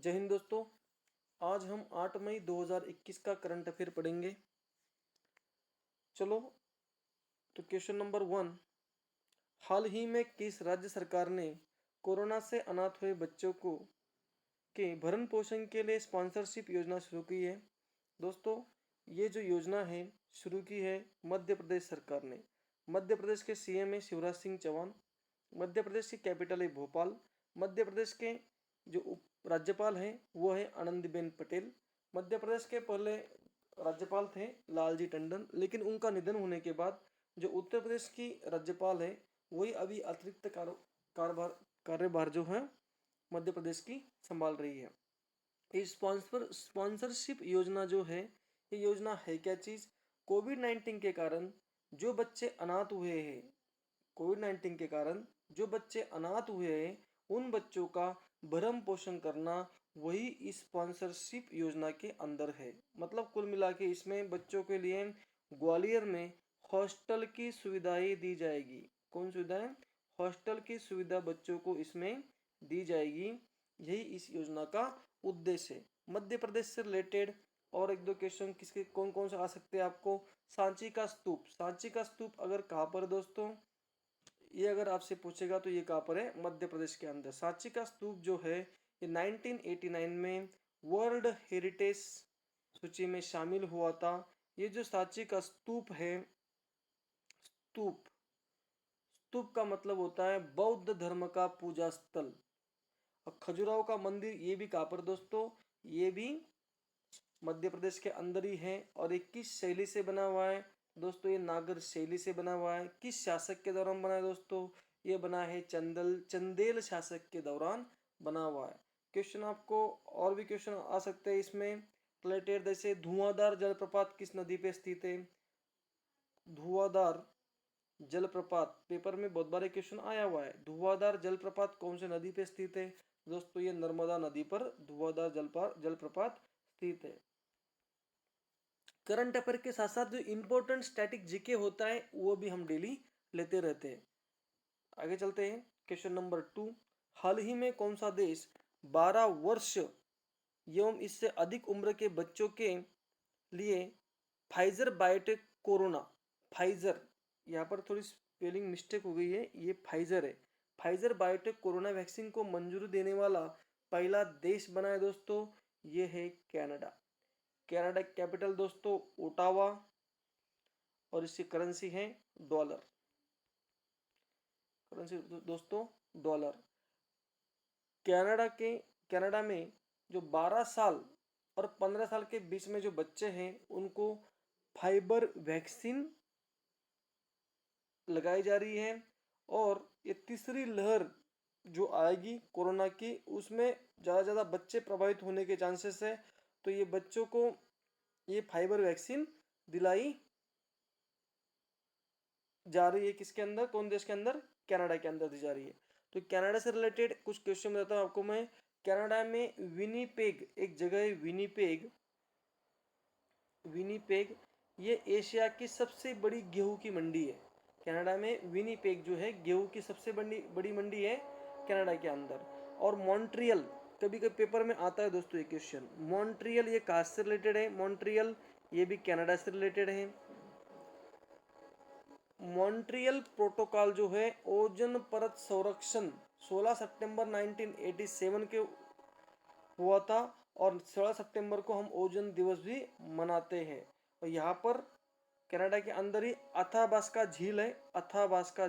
जय हिंद दोस्तों। आज हम 8 मई 2021 का करंट अफेयर पढ़ेंगे। चलो, तो क्वेश्चन नंबर 1, हाल ही में किस राज्य सरकार ने कोरोना से अनाथ हुए बच्चों को के भरण पोषण के लिए स्पॉन्सरशिप योजना शुरू की है? दोस्तों, ये जो योजना है शुरू की है मध्य प्रदेश सरकार ने। मध्य प्रदेश के सीएम है शिवराज सिंह चौहान। मध्य प्रदेश की कैपिटल है भोपाल। मध्य प्रदेश के जो उप राज्यपाल हैं वो है आनंदीबेन पटेल। मध्य प्रदेश के पहले राज्यपाल थे लालजी टंडन, लेकिन उनका निधन होने के बाद जो उत्तर प्रदेश की राज्यपाल है वही अभी अतिरिक्त कार्यभार जो है मध्य प्रदेश की संभाल रही है। ये स्पॉन्सरशिप योजना जो है, ये योजना है क्या चीज? कोविड-19 के कारण जो बच्चे अनाथ हुए हैं, कोविड-19 के कारण जो बच्चे अनाथ हुए हैं उन बच्चों का भरण पोषण करना वही इस स्पॉन्सरशिप योजना के अंदर है। मतलब कुल मिला के इसमें बच्चों के लिए ग्वालियर में हॉस्टल की सुविधाएं दी जाएगी। कौन सुविधाएं? हॉस्टल की सुविधा बच्चों को इसमें दी जाएगी। यही इस योजना का उद्देश्य है। मध्य प्रदेश से रिलेटेड और एक दो क्वेश्चन किसके कौन कौन से आ सकते हैं आपको? सांची का स्तूप। सांची का स्तूप अगर कहाँ पर दोस्तों, ये अगर आपसे पूछेगा तो ये कहाँ पर है? मध्य प्रदेश के अंदर। सांची का स्तूप जो है ये 1989 में वर्ल्ड हेरिटेज सूची में शामिल हुआ था। ये जो सांची का स्तूप है, स्तूप स्तूप का मतलब होता है बौद्ध धर्म का पूजा स्थल। और खजुराहो का मंदिर ये भी कहाँ पर दोस्तों? ये भी मध्य प्रदेश के अंदर ही है। और ये किस शैली से बना हुआ है दोस्तों? ये नागर शैली से बना हुआ है। किस शासक के दौरान बना है दोस्तों? ये बना है चंदेल शासक के दौरान बना हुआ है। क्वेश्चन आपको और भी क्वेश्चन आ सकते हैं इसमें रिलेटेड, जैसे धुआंधार जलप्रपात किस नदी पे स्थित है? धुआंधार जलप्रपात पेपर में बहुत बार क्वेश्चन आया हुआ है। धुआंधार जलप्रपात कौन से नदी पे स्थित है दोस्तों? ये नर्मदा नदी पर धुआंधार जलप्रपात स्थित है। करंट अफेयर के साथ साथ जो इंपॉर्टेंट स्टैटिक जीके होता है वो भी हम डेली लेते रहते हैं। आगे चलते हैं। क्वेश्चन नंबर 2, हाल ही में कौन सा देश 12 वर्ष एवं इससे अधिक उम्र के बच्चों के लिए फाइजर बायोटेक कोरोना, फाइजर यहाँ पर थोड़ी स्पेलिंग मिस्टेक हो गई है, ये फाइजर है, फाइजर बायोटेक कोरोना वैक्सीन को मंजूरी देने वाला पहला देश बना है दोस्तों? ये है कनाडा। कनाडा कैपिटल दोस्तों ओटावा और इसकी करेंसी है डॉलर। करेंसी दोस्तों डॉलर। कनाडा में जो 12 साल और 15 साल के बीच में जो बच्चे हैं उनको फाइबर वैक्सीन लगाई जा रही है। और ये तीसरी लहर जो आएगी कोरोना की उसमें ज़्यादा बच्चे प्रभावित होने के चांसेस है। तो ये बच्चों को ये फाइबर वैक्सीन दिलाई जा रही है। किसके अंदर? कौन देश के अंदर? कनाडा के अंदर दी जा रही है। तो कनाडा से रिलेटेड कुछ क्वेश्चन बताता हूँ आपको मैं। कनाडा में विनीपेग एक जगह है, विनीपेग ये एशिया की सबसे बड़ी गेहूं की मंडी है। कनाडा में विनीपेग जो है गेहूं की सबसे बड़ी मंडी है कनाडा के अंदर। और मॉन्ट्रियल, कभी कभी पेपर में आता है दोस्तों ये क्वेश्चन, मॉन्ट्रियल ये कहाँ से रिलेटेड है? मॉन्ट्रियल ये भी कनाडा से रिलेटेड है। मॉन्ट्रियल प्रोटोकॉल जो है ओजोन परत संरक्षण 16 सितंबर 1987 के हुआ था और 16 सितंबर को हम ओजोन दिवस भी मनाते हैं। और यहाँ पर कनाडा के अंदर ही अथाबास्का झील है। अथाबास्का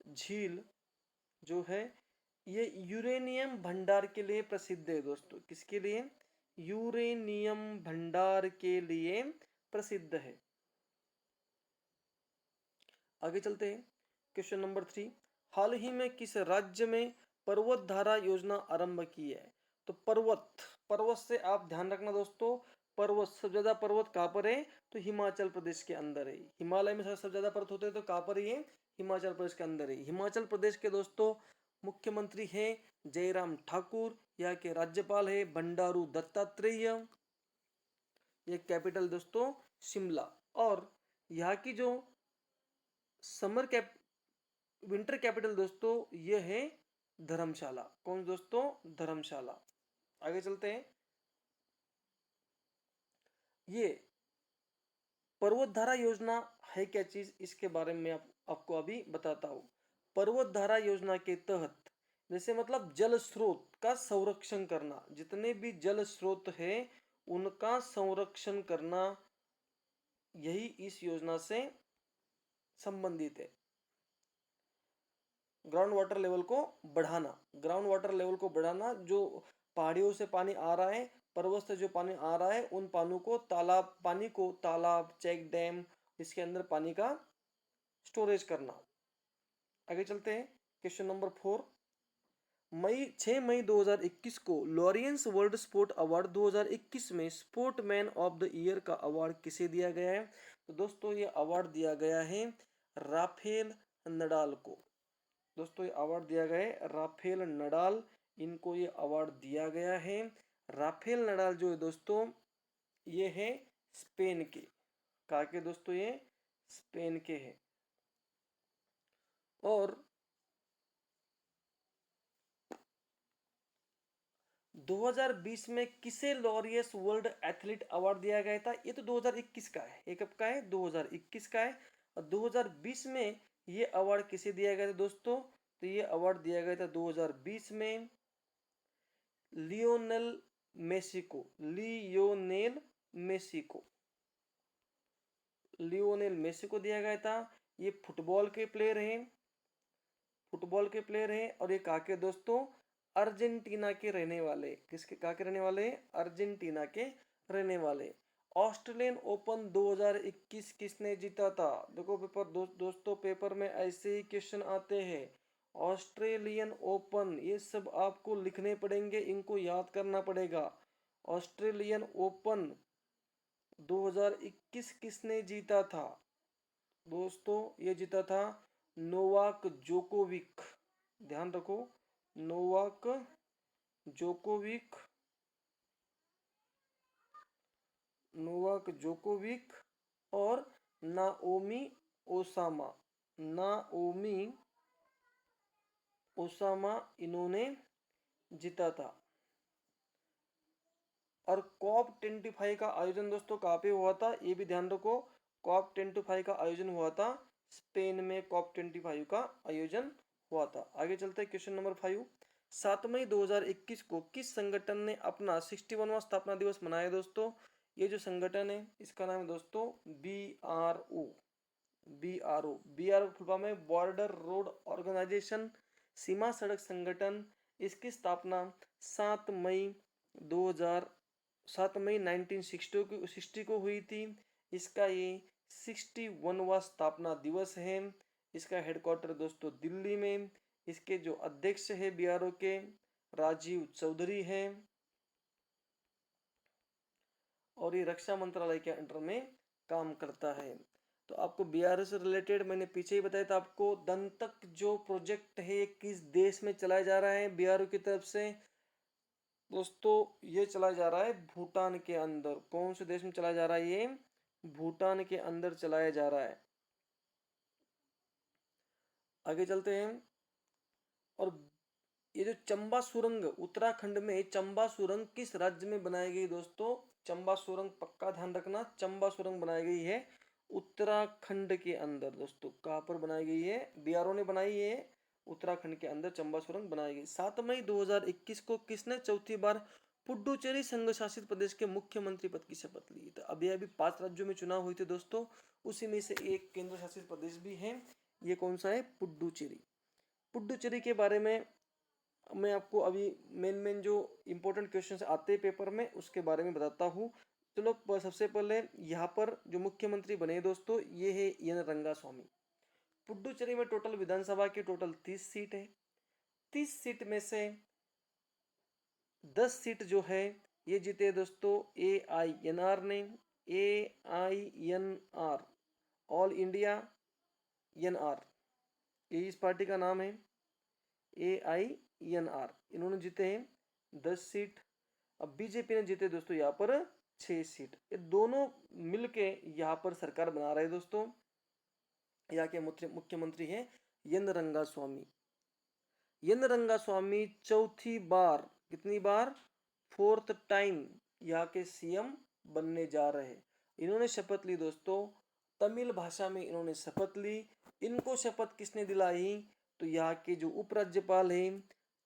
झील जो है ये यूरेनियम भंडार के लिए प्रसिद्ध है दोस्तों। किसके लिए? यूरेनियम भंडार के लिए प्रसिद्ध है। आगे चलते हैं। क्वेश्चन नंबर 3, हाल ही में किस राज्य में पर्वत धारा योजना आरंभ की है? तो पर्वत से आप ध्यान रखना दोस्तों, पर्वत सबसे ज्यादा पर्वत कहाँ पर है? तो हिमाचल प्रदेश के अंदर है। हिमालय में सबसे ज्यादा पर्वत होते हैं तो कहाँ पर है? हिमाचल प्रदेश के अंदर है। हिमाचल प्रदेश के दोस्तों मुख्यमंत्री है जयराम ठाकुर, यहाँ के राज्यपाल है बंडारू दत्तात्रेय, ये कैपिटल दोस्तों शिमला। और यहाँ की जो विंटर कैपिटल दोस्तों ये है धर्मशाला। कौन दोस्तों? धर्मशाला। आगे चलते हैं। ये पर्वतधारा योजना है क्या चीज, इसके बारे में आपको अभी बताता हूँ। पर्वतधारा योजना के तहत जैसे मतलब जल स्रोत का संरक्षण करना, जितने भी जल स्रोत है उनका संरक्षण करना, यही इस योजना से संबंधित है। ग्राउंड वाटर लेवल को बढ़ाना, ग्राउंड वाटर लेवल को बढ़ाना, जो पहाड़ियों से पानी आ रहा है, पर्वत से जो पानी आ रहा है, उन पानी को तालाब, चेक डैम, इसके अंदर पानी का स्टोरेज करना। आगे चलते हैं। Question number 4। 6 मई 2021 को लॉरियंस वर्ल्ड स्पोर्ट अवार्ड 2021 में स्पोर्टमैन ऑफ द ईयर का अवार्ड किसे दिया गया है? तो दोस्तों ये अवार्ड दिया गया है राफेल नडाल को। दोस्तों ये अवार्ड दिया गया है राफेल नडाल, इनको ये अवार्ड दिया गया है। राफेल नडाल जो है दोस्तों ये है स्पेन के। कहा के दोस्तों ये स्पेन के हैं। और 2020 में किसे लॉरियस वर्ल्ड एथलीट अवार्ड दिया गया था? ये तो 2021 का है। ये कब का है? 2021 का है। और 2020 में ये अवार्ड किसे दिया गया था दोस्तों? तो ये अवार्ड दिया गया था 2020 में लियोनेल मेसी को। लियोनेल मेसी को, लियोनेल मेसी को दिया गया था। ये फुटबॉल के प्लेयर हैं, फुटबॉल के प्लेयर हैं। और ये कहा के दोस्तों अर्जेंटीना के रहने वाले। किसके कहा के रहने वाले? अर्जेंटीना के रहने वाले। ऑस्ट्रेलियन ओपन 2021 किसने जीता था? देखो पेपर दोस्तों पेपर में ऐसे ही क्वेश्चन आते हैं। ऑस्ट्रेलियन ओपन, ये सब आपको लिखने पड़ेंगे, इनको याद करना पड़ेगा। ऑस्ट्रेलियन ओपन 2021 किसने जीता था? दोस्तों ये जीता था नोवाक जोकोविक। ध्यान रखो, नोवाक जोकोविक, नोवाक जोकोविक और नाओमी ओसामा, नाओमी ओसामा, इन्होंने जीता था। और कॉप 25 का आयोजन दोस्तों कहाँ पे हुआ था? ये भी ध्यान रखो, कॉप 25 का आयोजन हुआ था स्पेन में। कॉप 25 का आयोजन हुआ था। आगे चलते हैं क्वेश्चन नंबर 5। 7 मई 2021 को किस संगठन ने अपना 61वां स्थापना दिवस मनाया दोस्तों? ये जो संगठन है इसका नाम है दोस्तों BRO। BRO, BRO full form है बॉर्डर रोड ऑर्गेनाइजेशन, सीमा सड़क संगठन। इसकी स्थापना 7 मई 1960 को हुई थी। इसका ये 61वां स्थापना दिवस है। इसका हेडक्वार्टर दोस्तों दिल्ली में। इसके जो अध्यक्ष है BRO के राजीव चौधरी हैं। और ये रक्षा मंत्रालय के अंडर में काम करता है। तो आपको BRO से रिलेटेड मैंने पीछे ही बताया था आपको। दंतक जो प्रोजेक्ट है किस देश में चलाया जा रहा है BRO की तरफ से? दोस्तों ये चलाया जा रहा है भूटान के अंदर। कौन से देश में चलाया जा रहा है? ये भूटान के अंदर चलाया जा रहा है। आगे चलते हैं। और ये जो चंबा सुरंग, उत्तराखंड में चंबा सुरंग किस राज्य में बनाई गई दोस्तों? चंबा सुरंग पक्का ध्यान रखना, चंबा सुरंग बनाई गई है उत्तराखंड के अंदर। दोस्तों कहाँ पर बनाई गई है? BRO ने बनाई है, उत्तराखंड के अंदर चंबा सुरंग बनाई गई। 7 मई 2021 को किसने चौथी बार पुडुचेरी संघ शासित प्रदेश के मुख्यमंत्री पद की शपथ ली? तो अभी अभी 5 राज्यों में चुनाव हुए थे दोस्तों, उसी में से एक केंद्र शासित प्रदेश भी है। ये कौन सा है? पुडुचेरी। पुडुचेरी के बारे में मैं आपको अभी मेन जो इंपॉर्टेंट क्वेश्चंस आते हैं पेपर में उसके बारे में बताता हूँ। चलो सबसे पहले यहाँ पर जो मुख्यमंत्री बने दोस्तों ये है एन रंगास्वामी। पुडुचेरी में टोटल विधानसभा की टोटल 30 सीट है। 30 सीट में से 10 सीट जो है ये जीते दोस्तों AINR ने। AINR, ऑल इंडिया NR, ये इस पार्टी का नाम है AINR। इन्होंने जीते हैं 10 सीट। अब बीजेपी ने जीते दोस्तों यहाँ पर 6 सीट। ये दोनों मिलके यहाँ पर सरकार बना रहे हैं दोस्तों। यहाँ के मुख्यमंत्री हैं एन रंगास्वामी। एन रंगास्वामी चौथी बार, कितनी बार, फोर्थ टाइम यहाँ के सीएम बनने जा रहे हैं। इन्होंने शपथ ली दोस्तों, तमिल भाषा में इन्होंने शपथ ली। इनको शपथ किसने दिलाई, तो यहाँ के जो उपराज्यपाल हैं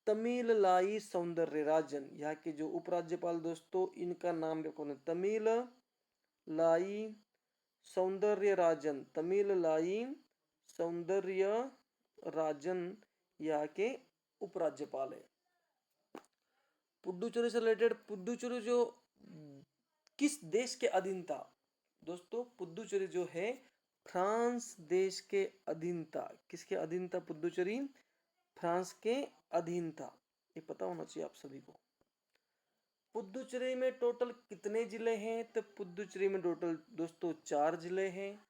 तमिललाई सौंदरराजन, यहाँ के जो उपराज्यपाल दोस्तों इनका नाम देखो ना, तमिललाई सौंदर्यराजन, तमिललाई सौंदर्यराजन यहाँ के उपराज्यपाल है। पुडुचेरी से रिलेटेड, पुडुचेरी जो किस देश के अधीन था दोस्तों, पुडुचेरी जो है फ्रांस देश के अधीन था। किसके अधीन था पुडुचेरी, फ्रांस के अधीन था, ये पता होना चाहिए आप सभी को। पुडुचेरी में टोटल कितने जिले हैं, तो पुडुचेरी में टोटल दोस्तों 4 जिले हैं।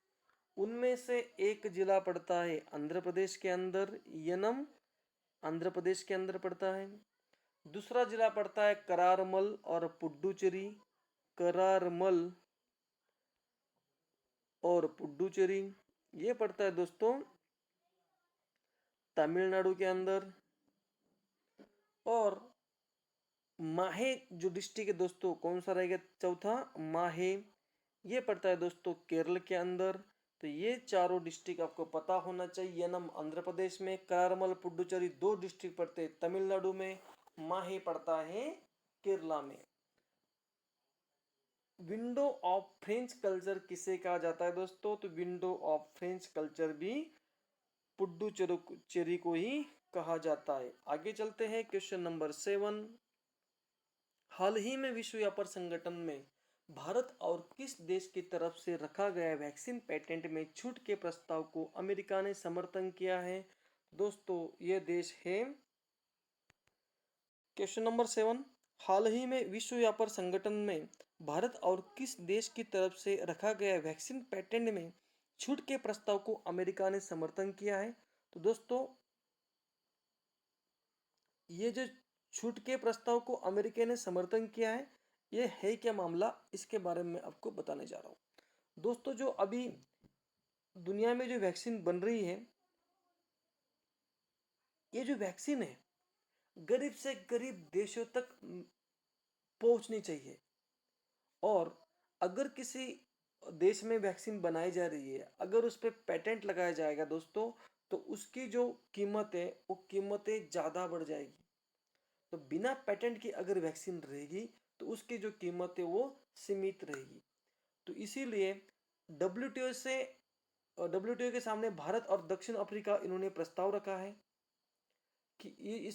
उनमें से एक जिला पड़ता है आंध्र प्रदेश के अंदर, यनम आंध्र प्रदेश के अंदर पड़ता है। दूसरा जिला पड़ता है करारमल और पुडुचेरी, करारमल और पुडुचेरी ये पड़ता है दोस्तों तमिलनाडु के अंदर। और माहे जो डिस्ट्रिक्ट है दोस्तों, कौन सा रहेगा चौथा, माहे, ये पड़ता है दोस्तों केरल के अंदर। तो ये चारों डिस्ट्रिक्ट आपको पता होना चाहिए। यनम आंध्र प्रदेश में, करारमल पुडुचेरी 2 डिस्ट्रिक्ट पड़ते हैं तमिलनाडु में, माहे पड़ता है केरला में। विंडो ऑफ फ्रेंच कल्चर किसे कहा जाता है दोस्तों, तो विंडो ऑफ फ्रेंच कल्चर भी पुडुचेरी को ही कहा जाता है। आगे चलते हैं, क्वेश्चन नंबर 7। हाल ही में विश्व व्यापार संगठन में भारत और किस देश की तरफ से रखा गया वैक्सीन पेटेंट में छूट के प्रस्ताव को अमेरिका ने समर्थन किया है दोस्तों, यह देश है। क्वेश्चन नंबर 7, हाल ही में विश्व व्यापार संगठन में भारत और किस देश की तरफ से रखा गया वैक्सीन पेटेंट में छूट के प्रस्ताव को अमेरिका ने समर्थन किया है। तो दोस्तों ये जो छूट के प्रस्ताव को अमेरिका ने समर्थन किया है, ये है क्या मामला, इसके बारे में आपको बताने जा रहा हूं दोस्तों। जो अभी दुनिया में जो वैक्सीन बन रही है, ये जो वैक्सीन है गरीब से गरीब देशों तक पहुंचनी चाहिए। और अगर किसी देश में वैक्सीन बनाई जा रही है, अगर उस पर पेटेंट लगाया जाएगा दोस्तों, तो उसकी जो कीमत है वो कीमतें ज़्यादा बढ़ जाएगी। तो बिना पेटेंट की अगर वैक्सीन रहेगी तो उसकी जो कीमत है वो सीमित रहेगी। तो इसीलिए डब्ल्यूटीओ के सामने भारत और दक्षिण अफ्रीका इन्होंने प्रस्ताव रखा है कि ये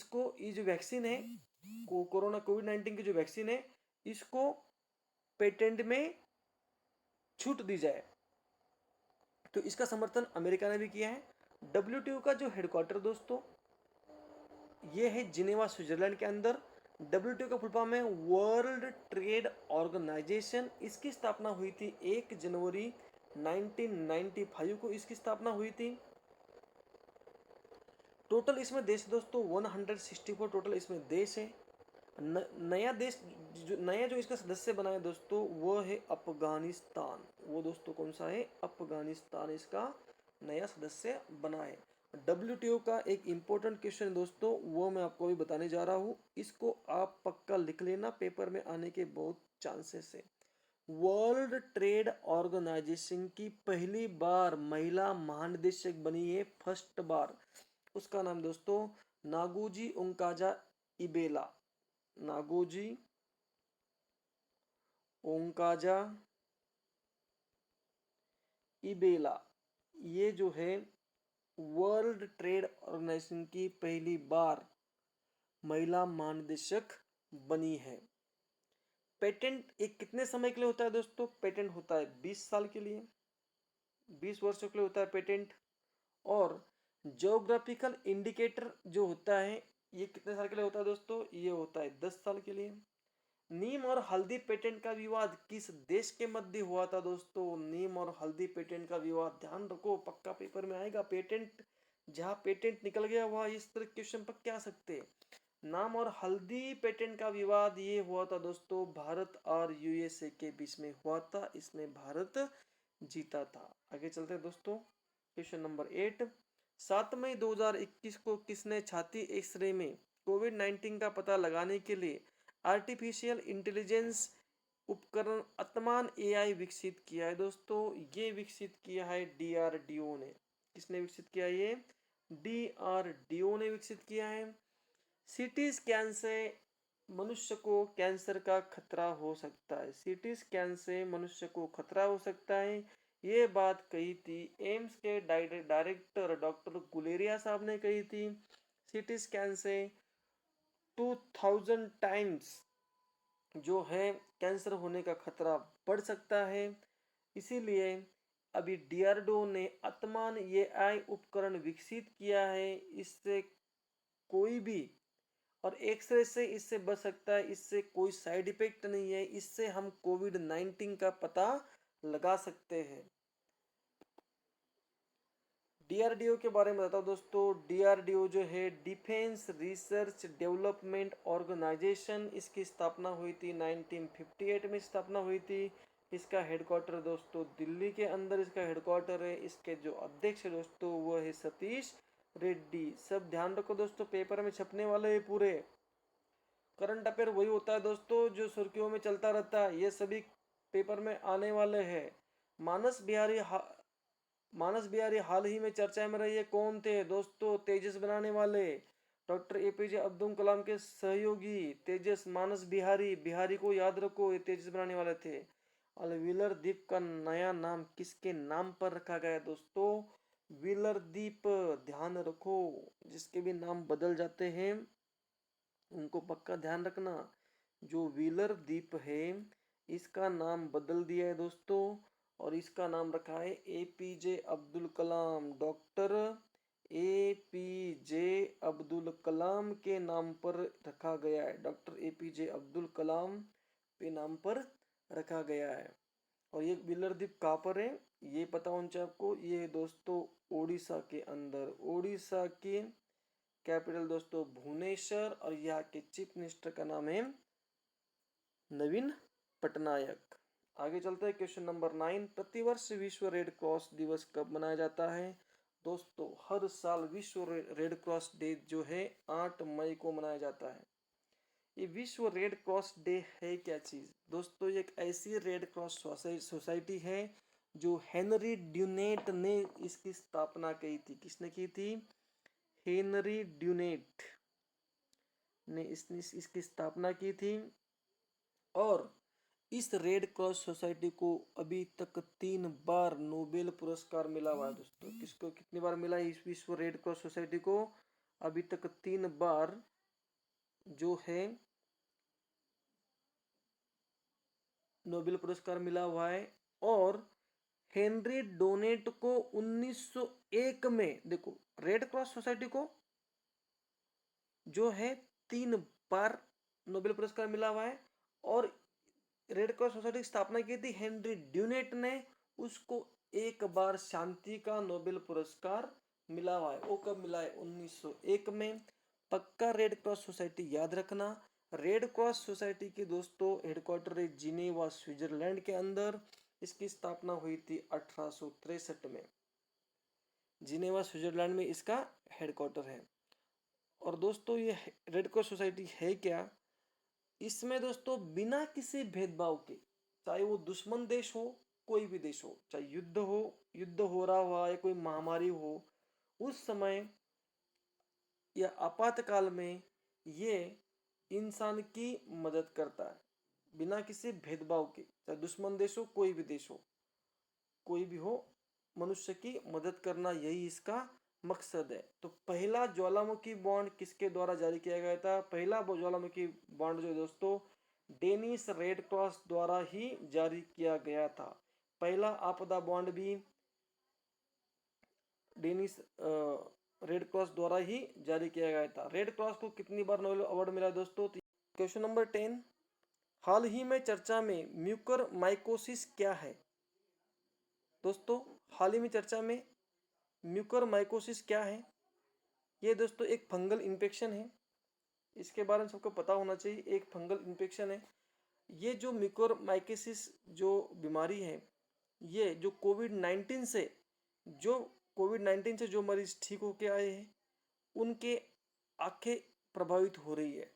जो वैक्सीन है कोरोना कोविड-19 की जो वैक्सीन है, इसको पेटेंट में छूट दी जाए। तो इसका समर्थन अमेरिका ने भी किया है। डब्ल्यूटीओ का जो हेडक्वार्टर दोस्तों ये है जिनेवा स्विट्जरलैंड के अंदर। डब्ल्यूटीओ का फुल फॉर्म है वर्ल्ड ट्रेड ऑर्गेनाइजेशन। इसकी स्थापना हुई थी 1 जनवरी 1995 को इसकी स्थापना हुई थी। टोटल इसमें देश दोस्तों 164 टोटल इसमें देश है। नया देश नया जो इसका सदस्य बना है दोस्तों वो है अफगानिस्तान। वो दोस्तों कौन सा है, अफगानिस्तान इसका नया सदस्य बना है। डब्ल्यूटीओ का एक इंपॉर्टेंट क्वेश्चन दोस्तों वो मैं आपको अभी बताने जा रहा हूँ, इसको आप पक्का लिख लेना, पेपर में आने के बहुत चांसेस है। वर्ल्ड ट्रेड ऑर्गेनाइजेशन की पहली बार महिला महानिदेशक बनी है, फर्स्ट बार। उसका नाम दोस्तों नागोजी ओंकाजा इबेला, नागोजी ओंकाजा इबेला, ये जो है वर्ल्ड ट्रेड ऑर्गेनाइजेशन की पहली बार महिला महानिदेशक बनी है। पेटेंट एक कितने समय के लिए होता है दोस्तों, पेटेंट होता है 20 साल के लिए, 20 वर्षों के लिए होता है पेटेंट। और ज्योग्राफिकल इंडिकेटर जो होता है ये कितने साल के लिए होता है दोस्तों, ये होता है 10 साल के लिए। नीम और हल्दी पेटेंट का विवाद किस देश के मध्य हुआ था दोस्तों, नीम और हल्दी पेटेंट का विवाद, ध्यान रखो पक्का पेपर में आएगा। पेटेंट जहां पेटेंट निकल गया वहां इस तरह क्वेश्चन पक्के आ सकते हैं। नाम और हल्दी पेटेंट का विवाद ये हुआ था दोस्तों भारत और यूएसए के बीच में हुआ था, इसमें भारत जीता था। आगे चलते हैं दोस्तों, क्वेश्चन नंबर 8। 7 मई 2021 को किसने छाती एक्सरे में कोविड-19 का पता लगाने के लिए आर्टिफिशियल इंटेलिजेंस उपकरण अतमान एआई विकसित किया है? दोस्तों ये विकसित किया है डीआरडीओ ने। किसने विकसित किया? ये डीआरडीओ ने विकसित किया है। सीटी स्कैन से मनुष्य को कैंसर का खतरा हो सकता है। सीटी स्कैन से मनुष्य को खतरा हो सकता है, ये बात कही थी एम्स के डायरेक्टर डॉक्टर गुलेरिया साहब ने कही थी। सीटी स्कैन से 2000 टाइम्स जो है कैंसर होने का खतरा बढ़ सकता है। इसीलिए अभी डीआरडीओ ने अतमान एआई उपकरण विकसित किया है। इससे कोई भी और एक्सरे से इससे बच सकता है, इससे कोई साइड इफेक्ट नहीं है, इससे हम कोविड-19 का पता लगा सकते हैं। डीआरडीओ के बारे में बताता हूँ दोस्तों। डीआरडीओ जो है डिफेंस रिसर्च डेवलपमेंट ऑर्गेनाइजेशन, इसकी स्थापना हुई थी 1958 में स्थापना हुई थी। इसका हेडक्वार्टर दोस्तों दिल्ली के अंदर इसका हेडक्वार्टर है। इसके जो अध्यक्ष है दोस्तों वो है सतीश रेड्डी। सब ध्यान रखो दोस्तों, पेपर में छपने वाले हैं पूरे। करंट अफेयर वही होता है दोस्तों जो सुर्खियों में चलता रहता है, ये सभी पेपर में आने वाले हैं। मानस बिहारी हाल ही में चर्चा में रही है, कौन थे दोस्तों? तेजस बनाने वाले डॉक्टर एपीजे अब्दुल कलाम के सहयोगी तेजस मानस बिहारी। बिहारी को याद रखो, ये तेजस बनाने वाले थे। और व्हीलर द्वीप का नया नाम किसके नाम पर रखा गया है दोस्तों? व्हीलर द्वीप, ध्यान रखो जिसके भी नाम बदल जाते हैं उनको पक्का ध्यान रखना। जो व्हीलर द्वीप है इसका नाम बदल दिया है दोस्तों, और इसका नाम रखा है APJ Abdul Kalam. Doctor APJ Abdul Kalam के नाम पर रखा गया है। डॉक्टर एपीजे अब्दुल कलाम के नाम पर रखा गया है। और ये व्हीलर द्वीप कहाँ पर है ये पता होना चाहिए आपको। ये दोस्तों ओडिशा के अंदर, ओडिशा के कैपिटल दोस्तों भुवनेश्वर, और यहाँ के चीफ मिनिस्टर का नाम है नवीन पटनायक। आगे चलते हैं क्वेश्चन नंबर 9। प्रतिवर्ष विश्व रेड क्रॉस दिवस कब मनाया जाता है? दोस्तों हर साल विश्व रेड क्रॉस डे जो है 8 मई को मनाया जाता है। ये विश्व रेड क्रॉस डे है क्या चीज? दोस्तों ये एक ऐसी रेड क्रॉस सोसाइटी है जो हेनरी ड्यूनेट ने इसकी स्थापना की थी। किसने की थी? हेनरी ड्यूनेट ने इसकी स्थापना की थी। और इस रेड क्रॉस सोसाइटी को अभी तक 3 बार नोबेल पुरस्कार मिला हुआ है दोस्तों। किसको कितनी बार मिला है इस विश्व रेड क्रॉस सोसाइटी को? अभी तक 3 बार जो है नोबेल पुरस्कार मिला हुआ है। और हेनरी डोनेट को 1901 में, देखो रेड क्रॉस सोसाइटी को जो है 3 बार नोबेल पुरस्कार मिला हुआ है, और रेड क्रॉस सोसाइटी की स्थापना की थी हेनरी ड्यूनेट ने, उसको एक बार शांति का नोबेल पुरस्कार मिला हुआ है। वो कब मिला है? 1901 में। पक्का रेड क्रॉस सोसाइटी याद रखना। रेड क्रॉस सोसाइटी की दोस्तों हेडक्वार्टर है जिनेवा स्विट्जरलैंड के अंदर। इसकी स्थापना हुई थी 1863 में। जिनेवा स्विट्जरलैंड में इसका हेडक्वार्टर है। और दोस्तों ये रेड क्रॉस सोसाइटी है क्या? इसमें दोस्तों बिना किसी भेदभाव के, चाहे वो दुश्मन देश हो, कोई भी देश हो, चाहे युद्ध हो रहा हो या कोई महामारी हो, उस समय या आपातकाल में ये इंसान की मदद करता है बिना किसी भेदभाव के। चाहे दुश्मन देश हो, कोई भी देश हो, कोई भी हो, मनुष्य की मदद करना यही इसका मकसद है। तो पहला ज्वालामुखी बॉन्ड किसके द्वारा जारी किया गया था? पहला ज्वालामुखी बॉन्ड जो दोस्तों डेनिस रेड क्रॉस द्वारा ही जारी किया गया था। पहला आपदा बॉन्ड भी डेनिस रेड क्रॉस द्वारा ही जारी किया गया था। रेड क्रॉस को कितनी बार नोबेल अवार्ड मिला दोस्तों? Question number 10। हाल ही में चर्चा में म्यूकर माइकोसिस क्या है? दोस्तों हाल ही में चर्चा में म्यूकर माइकोसिस क्या है? ये दोस्तों एक फंगल इन्फेक्शन है, इसके बारे में सबको पता होना चाहिए। एक फंगल इन्फेक्शन है। ये जो म्यूकर माइकोसिस जो बीमारी है, ये जो कोविड-19 से जो कोविड-19 से जो मरीज ठीक होके आए हैं उनके आंखें प्रभावित हो रही है।